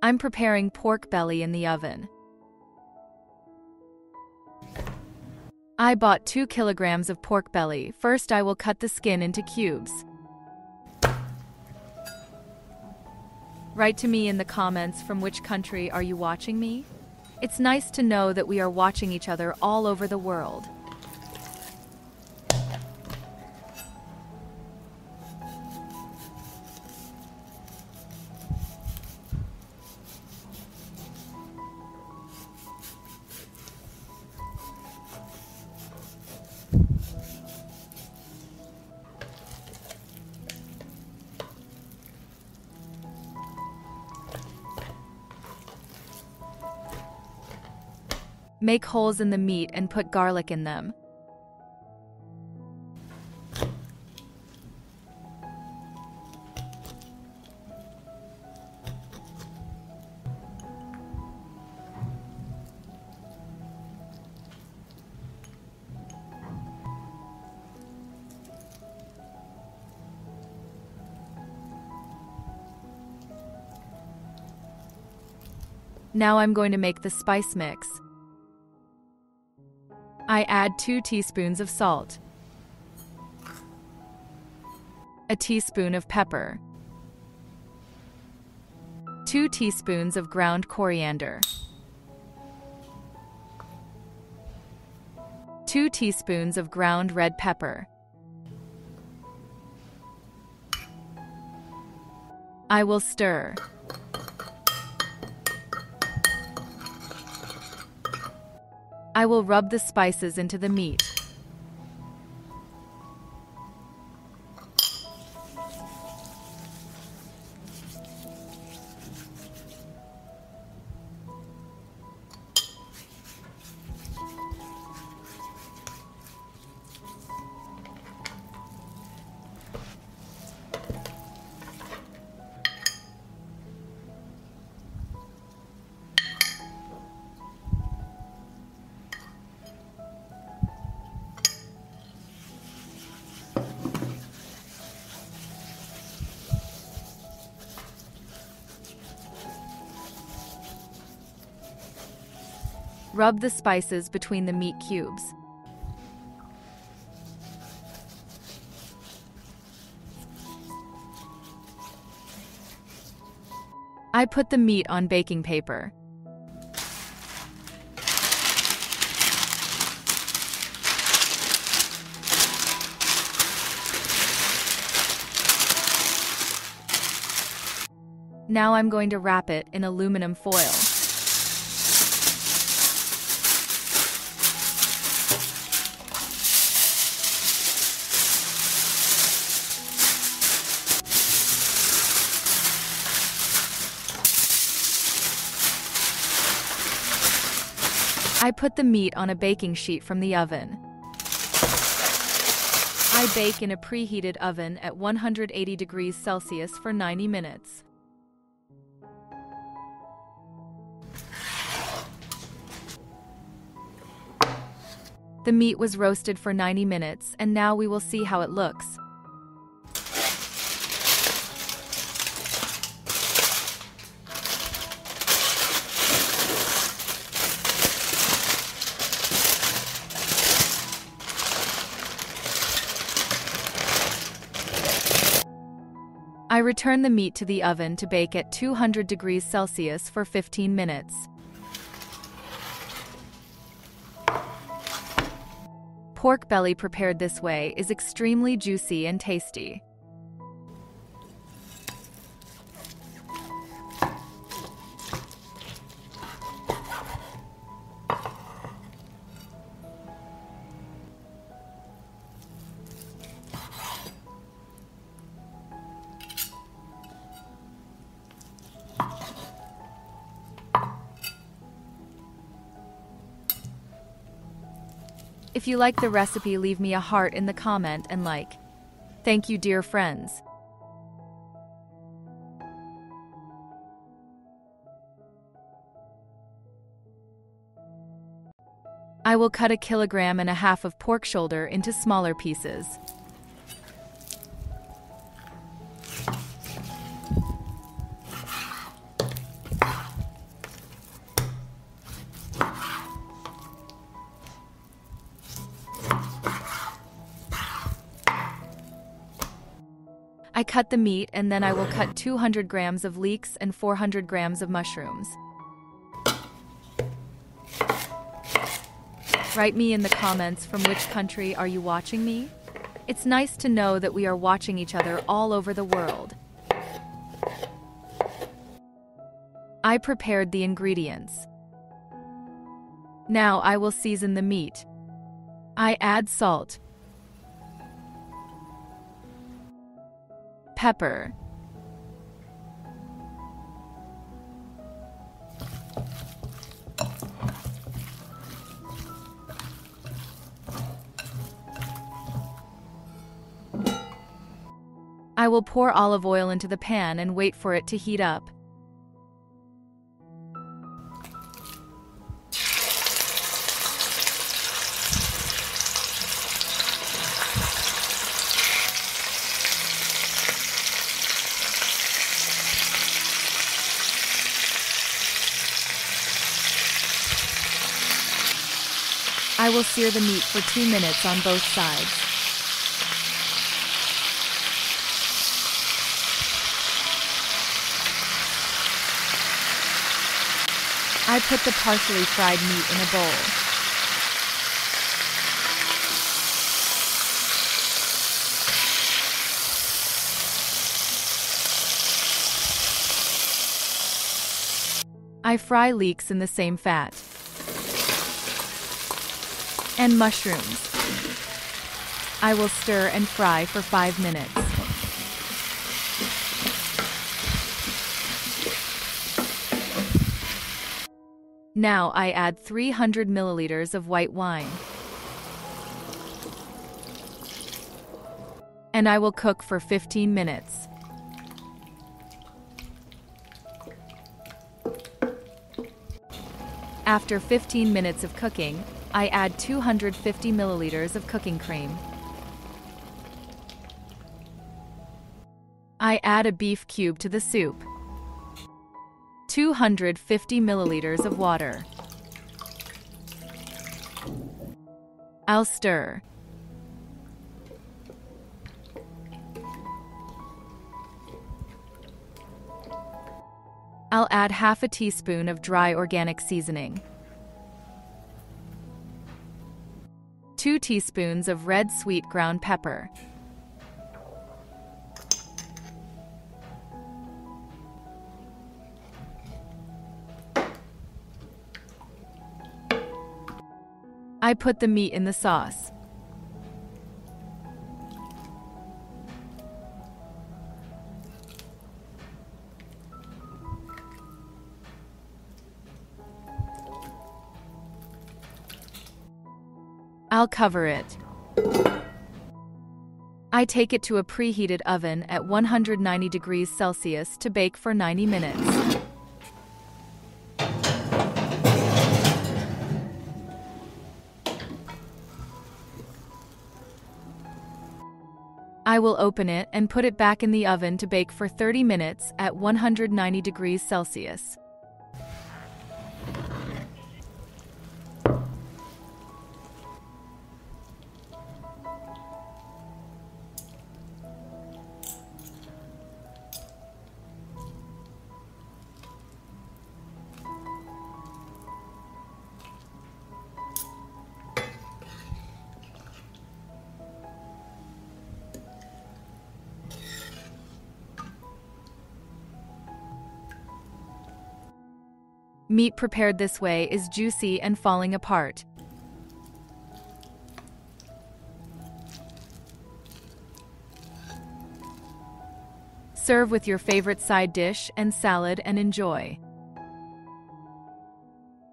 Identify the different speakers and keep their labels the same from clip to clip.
Speaker 1: I'm preparing pork belly in the oven. I bought 2 kilograms of pork belly. First, I will cut the skin into cubes. Write to me in the comments from which country are you watching me? It's nice to know that we are watching each other all over the world. Make holes in the meat and put garlic in them. Now I'm going to make the spice mix. I add 2 teaspoons of salt, a teaspoon of pepper, 2 teaspoons of ground coriander, 2 teaspoons of ground red pepper. I will stir. I will rub the spices into the meat. Rub the spices between the meat cubes. I put the meat on baking paper. Now I'm going to wrap it in aluminum foil. I put the meat on a baking sheet from the oven. I bake in a preheated oven at 180 degrees Celsius for 90 minutes. The meat was roasted for 90 minutes, and now we will see how it looks. I return the meat to the oven to bake at 200 degrees Celsius for 15 minutes. Pork belly prepared this way is extremely juicy and tasty. If you like the recipe, leave me a heart in the comment and like. Thank you, dear friends. I will cut 1.5 kilograms of pork shoulder into smaller pieces. I cut the meat and then I will cut 200 grams of leeks and 400 grams of mushrooms. Write me in the comments from which country are you watching me? It's nice to know that we are watching each other all over the world. I prepared the ingredients. Now I will season the meat. I add salt, pepper, I will pour olive oil into the pan and wait for it to heat up. I will sear the meat for 2 minutes on both sides. I put the partially fried meat in a bowl. I fry leeks in the same fat. And mushrooms. I will stir and fry for 5 minutes. Now I add 300 milliliters of white wine. And I will cook for 15 minutes. After 15 minutes of cooking, I add 250 milliliters of cooking cream. I add a beef cube to the soup. 250 milliliters of water. I'll stir. I'll add half a teaspoon of dry organic seasoning. 2 teaspoons of red sweet ground pepper. I put the meat in the sauce. I'll cover it. I take it to a preheated oven at 190 degrees Celsius to bake for 90 minutes. I will open it and put it back in the oven to bake for 30 minutes at 190 degrees Celsius. Meat prepared this way is juicy and falling apart. Serve with your favorite side dish and salad and enjoy.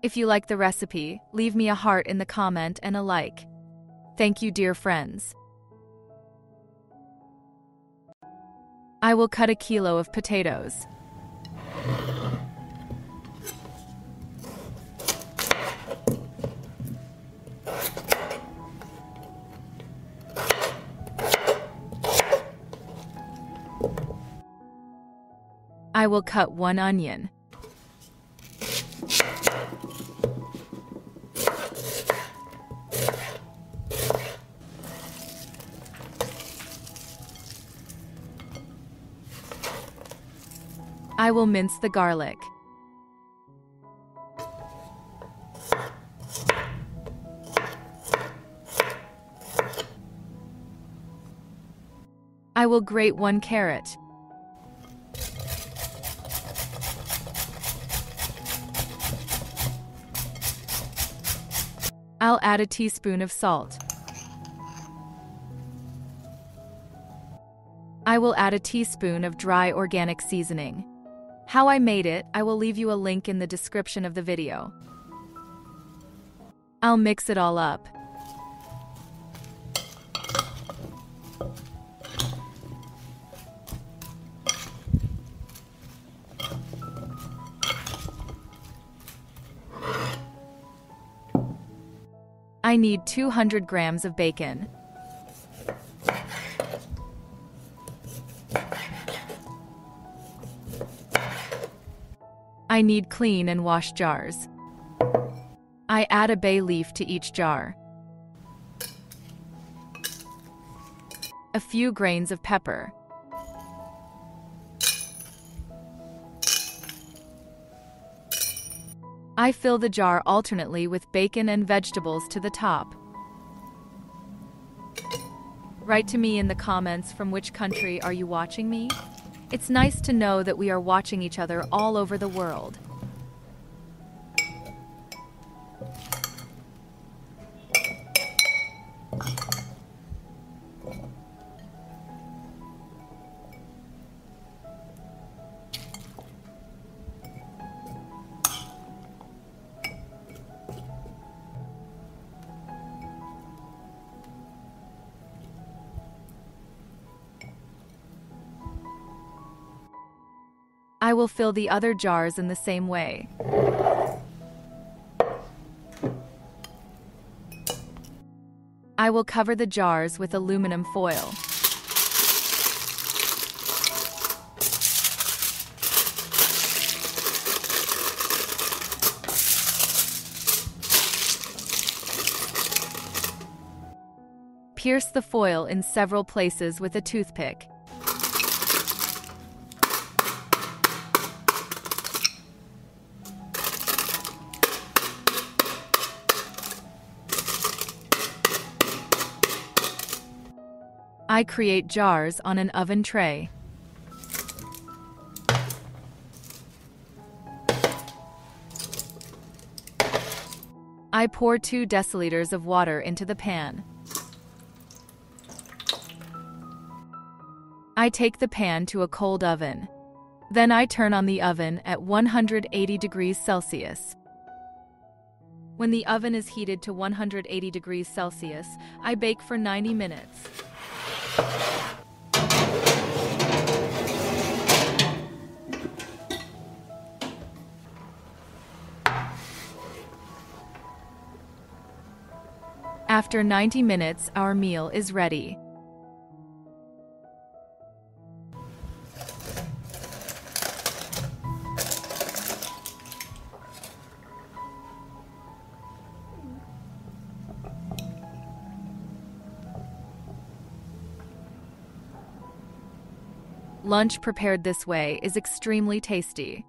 Speaker 1: If you like the recipe, leave me a heart in the comment and a like. Thank you, dear friends. I will cut 1 kilo of potatoes. I will cut 1 onion. I will mince the garlic. I will grate 1 carrot. I'll add a teaspoon of salt. I will add a teaspoon of dry organic seasoning. How I made it, I will leave you a link in the description of the video. I'll mix it all up. I need 200 grams of bacon. I need clean and washed jars. I add a bay leaf to each jar. A few grains of pepper. I fill the jar alternately with bacon and vegetables to the top. Write to me in the comments from which country are you watching me? It's nice to know that we are watching each other all over the world. I will fill the other jars in the same way. I will cover the jars with aluminum foil. Pierce the foil in several places with a toothpick. I create jars on an oven tray. I pour 2 deciliters of water into the pan. I take the pan to a cold oven. Then I turn on the oven at 180 degrees Celsius. When the oven is heated to 180 degrees Celsius, I bake for 90 minutes. After 90 minutes, our meal is ready. Lunch prepared this way is extremely tasty.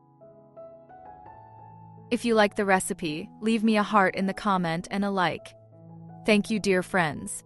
Speaker 1: If you like the recipe, leave me a heart in the comment and a like. Thank you, dear friends.